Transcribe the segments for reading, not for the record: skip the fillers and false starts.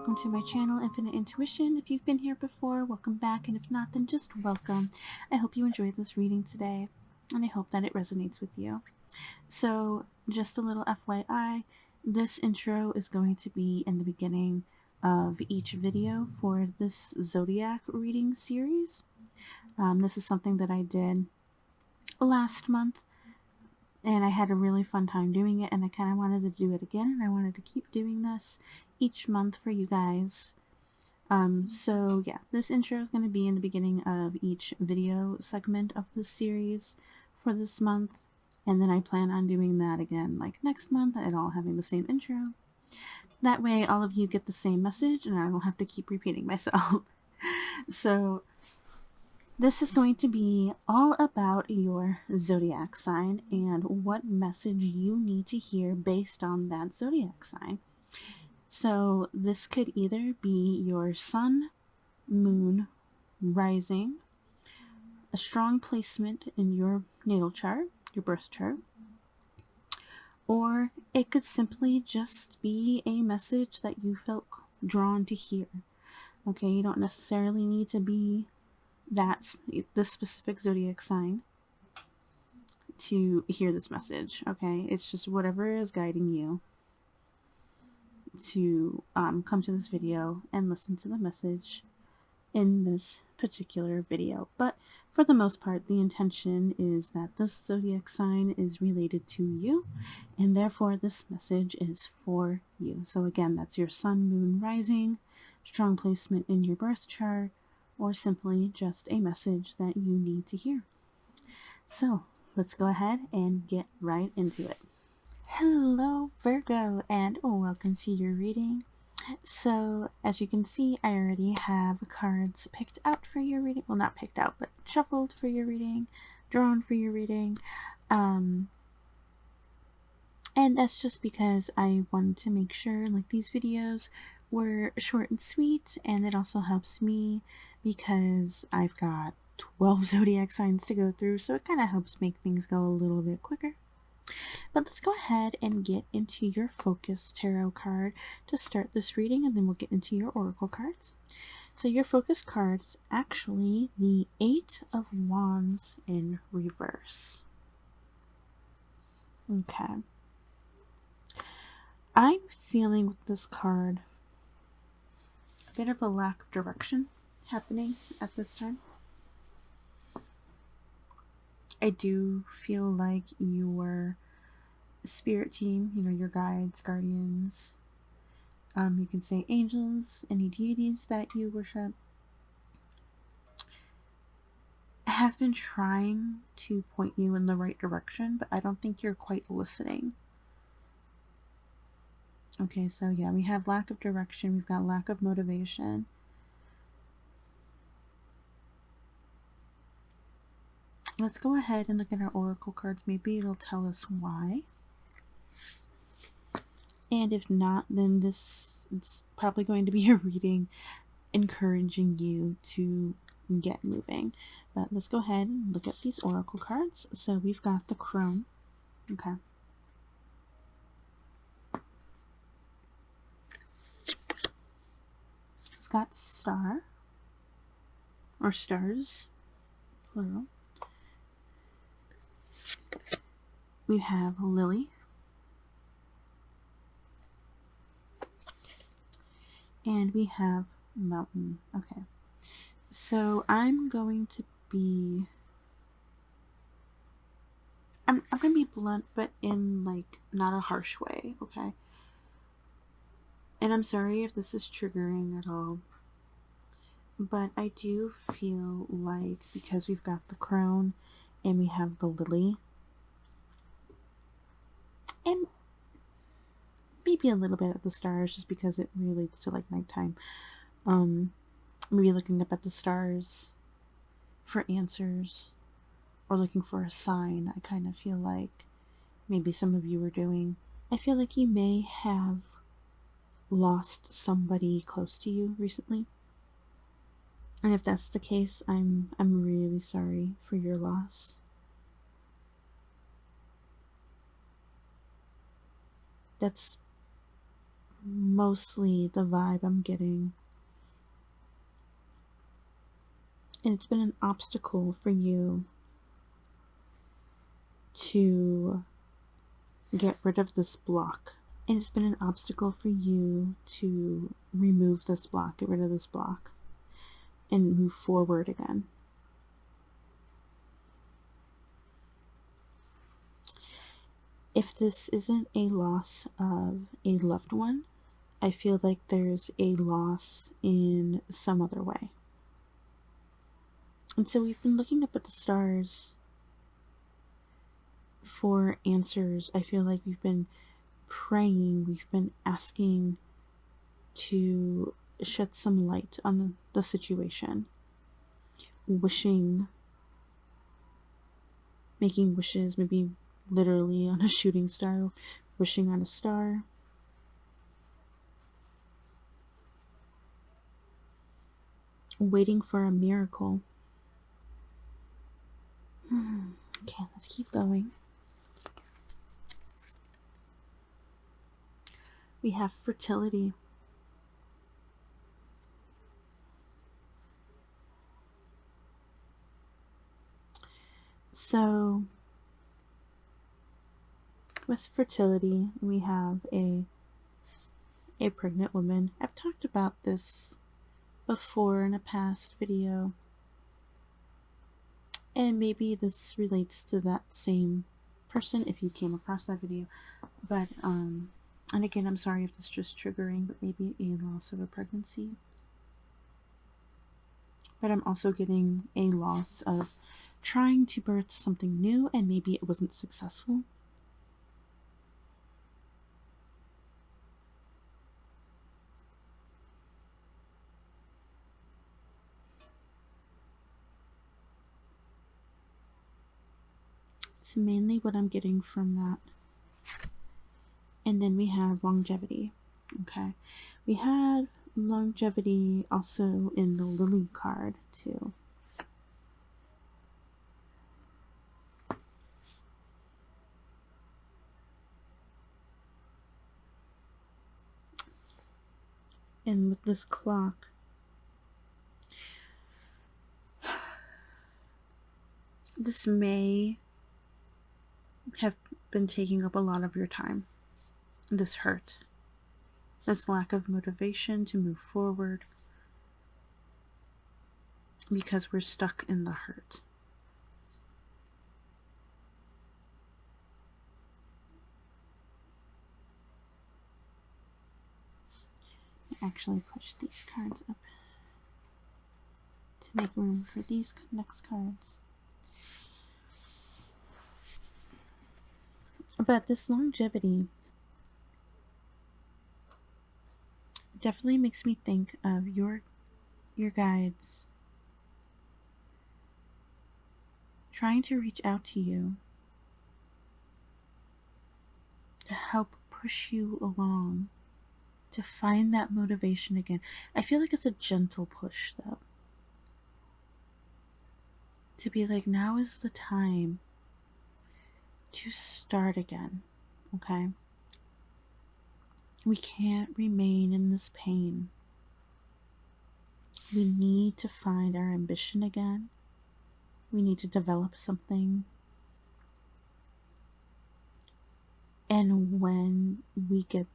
welcome to my channel, Infinite Intuition. If you've been here before, welcome back, and if not, then just welcome. I hope you enjoyed this reading today, and I hope that it resonates with you. So, just a little FYI, this intro is going to be in the beginning of each video for this Zodiac reading series. This is something that I did last month, and I had a really fun time doing it, and I kind of wanted to do it again, and I wanted to keep doing this each month for you guys. So yeah, this intro is going to be in the beginning of each video segment of this series for this month, and then I plan on doing that again like next month and all having the same intro. That way all of you get the same message and I don't have to keep repeating myself. So this is going to be all about your zodiac sign and what message you need to hear based on that zodiac sign. So this could either be your sun, moon, rising, a strong placement in your natal chart, your birth chart, or it could simply just be a message that you felt drawn to hear. Okay, you don't necessarily need to be this specific zodiac sign to hear this message. Okay, it's just whatever is guiding you to come to this video and listen to the message in this particular video. But for the most part, the intention is that this zodiac sign is related to you, and therefore this message is for you. So again, that's your sun, moon, rising, strong placement in your birth chart, or simply just a message that you need to hear. So let's go ahead and get right into it. Hello Virgo, and welcome to your reading. So as you can see, I already have cards picked out for your reading. Well, not picked out, but shuffled for your reading, drawn for your reading. And that's just because I wanted to make sure like these videos were short and sweet, and it also helps me because I've got 12 zodiac signs to go through, so it kind of helps make things go a little bit quicker. But let's go ahead and get into your focus tarot card to start this reading, and then we'll get into your oracle cards. So your focus card is actually the 8 of Wands in reverse. Okay. I'm feeling with this card a bit of a lack of direction happening at this time. I do feel like your spirit team, your guides, guardians, you can say angels, any deities that you worship, have been trying to point you in the right direction, but I don't think you're quite listening. Okay, so yeah, we have lack of direction, we've got lack of motivation. Let's go ahead and look at our oracle cards. Maybe it'll tell us why. And if not, then this is probably going to be a reading encouraging you to get moving. But let's go ahead and look at these oracle cards. So we've got the Crone. Okay. We've got Star, or Stars, plural. We have Lily. And we have Mountain. Okay. So I'm going to be... I'm going to be blunt, but in like not a harsh way, okay? And I'm sorry if this is triggering at all. But I do feel like because we've got the Crone and we have the Lily, and maybe a little bit at the stars just because it relates to like nighttime. Maybe looking up at the stars for answers or looking for a sign. I kind of feel like maybe some of you are doing. I feel like you may have lost somebody close to you recently. And if that's the case, I'm really sorry for your loss. That's mostly the vibe I'm getting. And it's been an obstacle for you to get rid of this block. And it's been an obstacle for you to remove this block, get rid of this block, and move forward again. If this isn't a loss of a loved one, I feel like there's a loss in some other way. And so we've been looking up at the stars for answers. I feel like we've been praying, we've been asking to shed some light on the situation, wishing, making wishes, maybe literally on a shooting star, wishing on a star. Waiting for a miracle. Okay, let's keep going. We have fertility. So, with fertility, we have a pregnant woman. I've talked about this before in a past video, and maybe this relates to that same person if you came across that video. But and again, I'm sorry if this is just triggering, but maybe a loss of a pregnancy. But I'm also getting a loss of trying to birth something new and maybe it wasn't successful. It's mainly what I'm getting from that. And then we have longevity. Okay. We have longevity also in the Lily card too. And with this clock, this may have been taking up a lot of your time. This hurt. This lack of motivation to move forward because we're stuck in the hurt. I actually push these cards up to make room for these next cards. But this longevity definitely makes me think of your guides trying to reach out to you to help push you along, to find that motivation again. I feel like it's a gentle push though. To be like, now is the time to start again, okay? We can't remain in this pain. We need to find our ambition again. We need to develop something. And when we get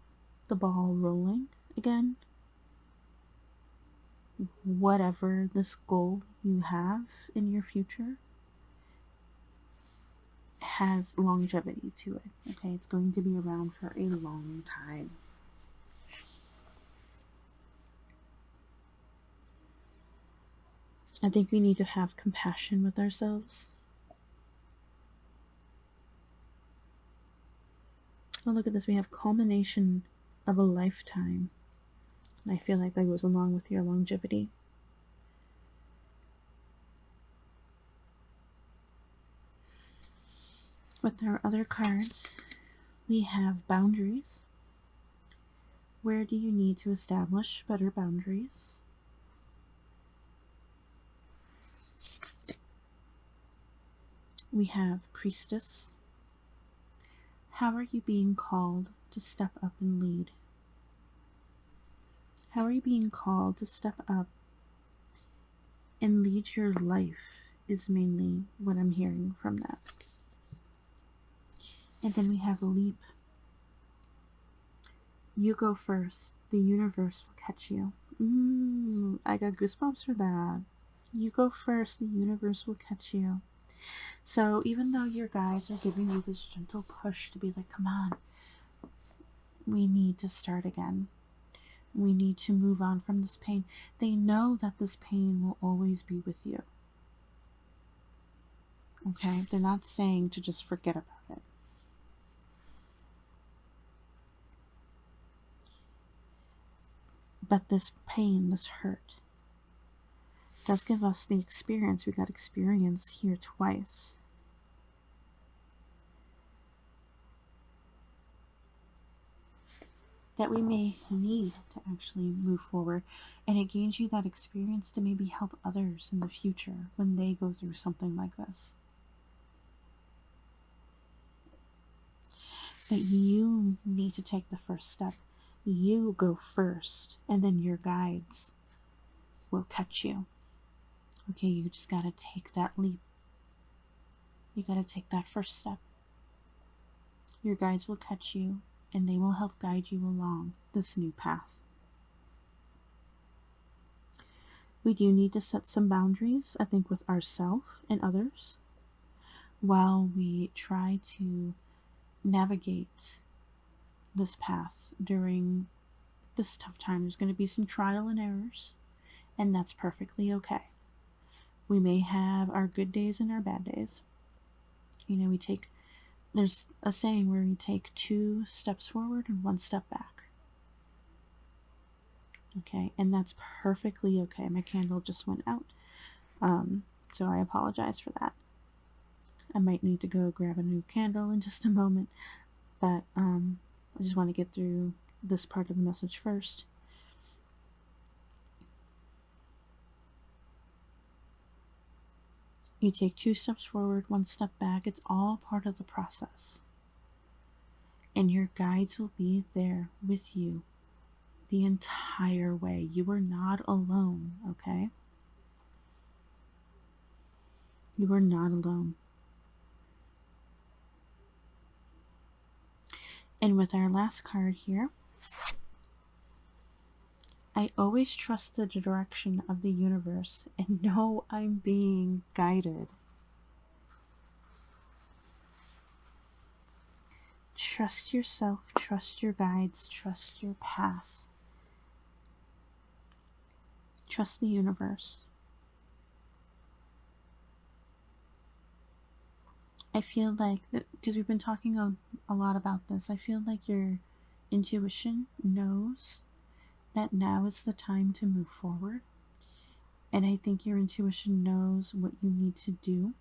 the ball rolling again, whatever this goal you have in your future has longevity to it, okay? It's going to be around for a long time. I think we need to have compassion with ourselves. Oh, look at this. We have culmination of a lifetime. I feel like that goes along with your longevity. With our other cards, we have boundaries. Where do you need to establish better boundaries? We have priestess. How are you being called to step up and lead? How are you being called to step up and lead your life is mainly what I'm hearing from that. And then we have leap. You go first. The universe will catch you. I got goosebumps for that. You go first. The universe will catch you. So even though your guides are giving you this gentle push to be like, come on, we need to start again. We need to move on from this pain. They know that this pain will always be with you. Okay? They're not saying to just forget about it. But this pain, this hurt, does give us the experience. We got experience here twice. That we may need to actually move forward. And it gains you that experience to maybe help others in the future when they go through something like this. But you need to take the first step. You go first, and then your guides will catch you. Okay, you just gotta take that leap. You gotta take that first step. Your guides will catch you, and they will help guide you along this new path. We do need to set some boundaries, I think, with ourselves and others while we try to navigate this path during this tough time. There's going to be some trial and errors, and that's perfectly okay. We may have our good days and our bad days. You know, there's a saying where you take 2 steps forward and 1 step back. Okay, and that's perfectly okay. My candle just went out, so I apologize for that. I might need to go grab a new candle in just a moment, but I just want to get through this part of the message first. You take 2 steps forward, 1 step back. It's all part of the process. And your guides will be there with you the entire way. You are not alone, okay? You are not alone. And with our last card here, I always trust the direction of the universe and know I'm being guided. Trust yourself, trust your guides, trust your path. Trust the universe. I feel like, because we've been talking a lot about this, I feel like your intuition knows that now is the time to move forward. And I think your intuition knows what you need to do.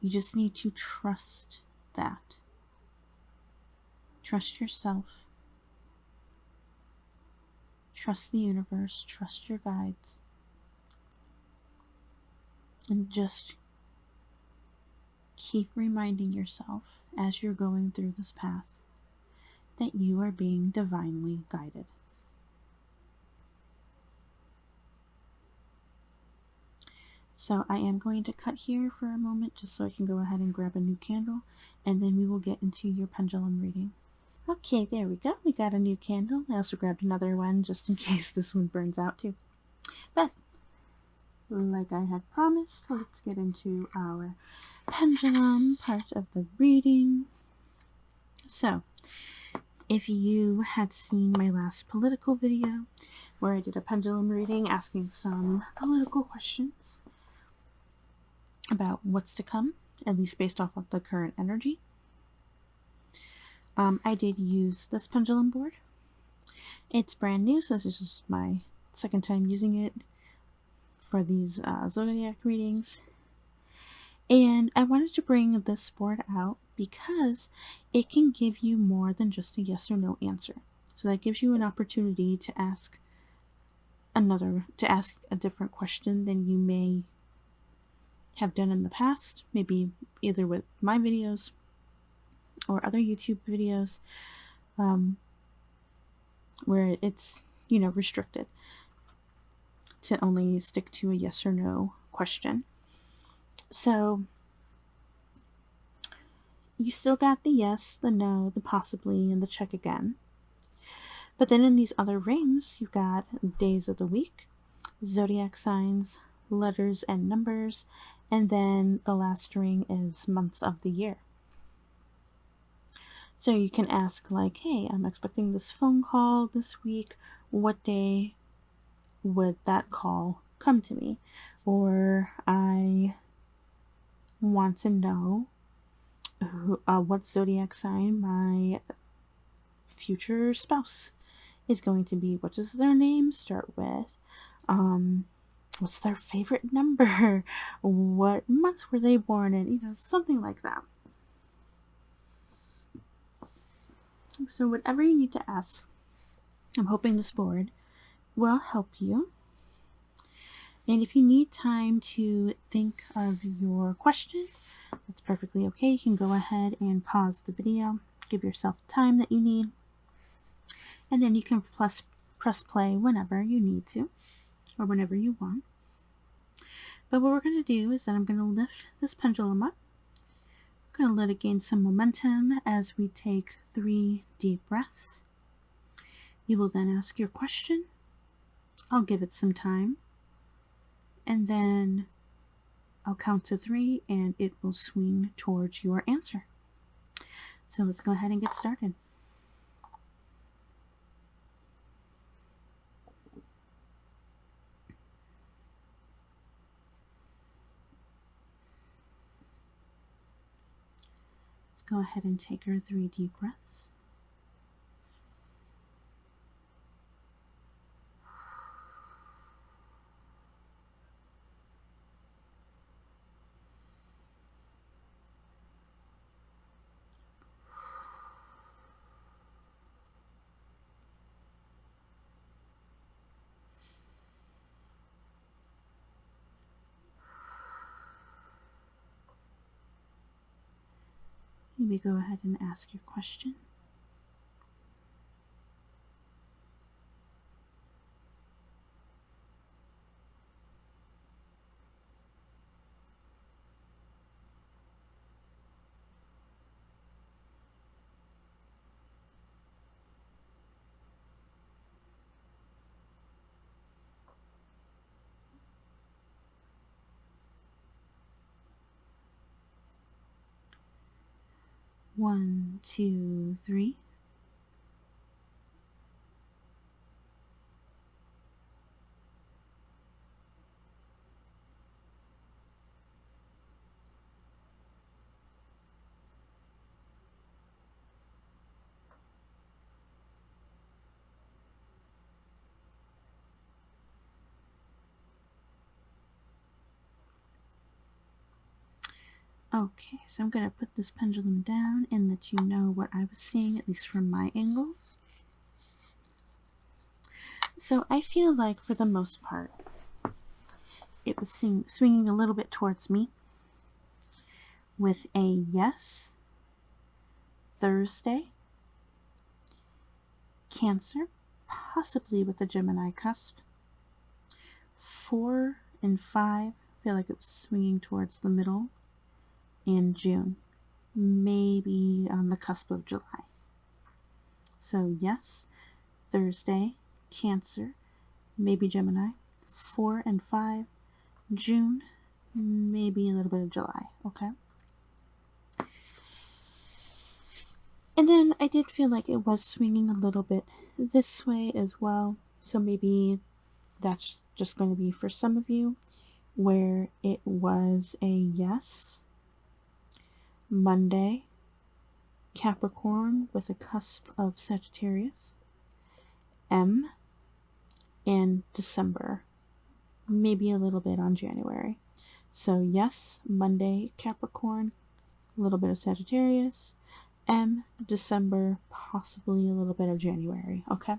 You just need to trust that. Trust yourself. Trust the universe. Trust your guides. And just keep reminding yourself as you're going through this path that you are being divinely guided. So I am going to cut here for a moment just so I can go ahead and grab a new candle, and then we will get into your pendulum reading. Okay, there we go. We got a new candle. I also grabbed another one just in case this one burns out too. But like I had promised, let's get into our pendulum part of the reading. So, if you had seen my last political video where I did a pendulum reading asking some political questions about what's to come, at least based off of the current energy, I did use this pendulum board. It's brand new, so this is just my second time using it for these zodiac readings. And I wanted to bring this board out because it can give you more than just a yes or no answer. So that gives you an opportunity to ask a different question than you may have done in the past, maybe either with my videos or other YouTube videos. where it's, restricted to only stick to a yes or no question. So you still got the yes, the no, the possibly, and the check again. But then in these other rings, you've got days of the week, zodiac signs, letters and numbers, and then the last ring is months of the year. So you can ask, like, hey, I'm expecting this phone call this week. What day would that call come to me? Or I want to know what zodiac sign my future spouse is going to be. What does their name start with? What's their favorite number? What month were they born in? Something like that. So whatever you need to ask, I'm hoping this board will help you. And if you need time to think of your question, that's perfectly okay. You can go ahead and pause the video, give yourself the time that you need, and then you can press play whenever you need to, or whenever you want. But what we're going to do is that I'm going to lift this pendulum up. I'm going to let it gain some momentum as we take 3 deep breaths. You will then ask your question. I'll give it some time. And then I'll count to 3 and it will swing towards your answer. So let's go ahead and get started. Let's go ahead and take our 3 deep breaths. Maybe go ahead and ask your question. One, two, three. Okay, so I'm going to put this pendulum down and let you know what I was seeing, at least from my angle. So I feel like for the most part, it was swinging a little bit towards me with a yes, Thursday, Cancer, possibly with the Gemini cusp. 4 and 5, I feel like it was swinging towards the middle, and June, maybe on the cusp of July. So yes, Thursday, Cancer, maybe Gemini, 4 and 5, June, maybe a little bit of July, okay? And then I did feel like it was swinging a little bit this way as well, so maybe that's just going to be for some of you, where it was a yes, Monday, Capricorn with a cusp of Sagittarius, M, and December, maybe a little bit on January. So yes, Monday, Capricorn, a little bit of Sagittarius, M, December, possibly a little bit of January, okay?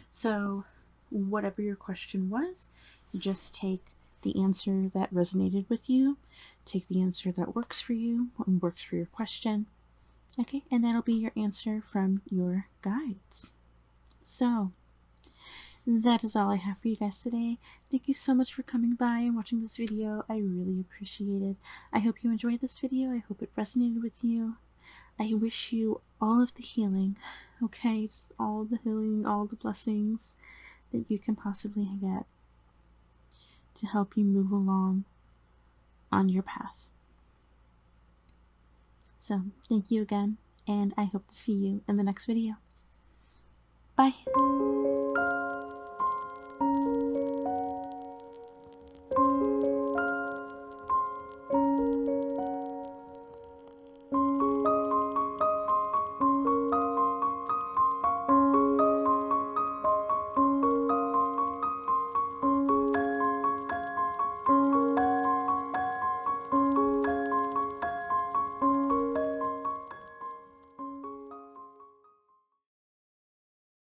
So whatever your question was, just take the answer that resonated with you, take the answer that works for you and works for your question, okay? And that'll be your answer from your guides. So, that is all I have for you guys today. Thank you so much for coming by and watching this video. I really appreciate it. I hope you enjoyed this video. I hope it resonated with you. I wish you all of the healing, okay? Just all the healing, all the blessings that you can possibly get to help you move along on your path. So, thank you again, and I hope to see you in the next video. Bye!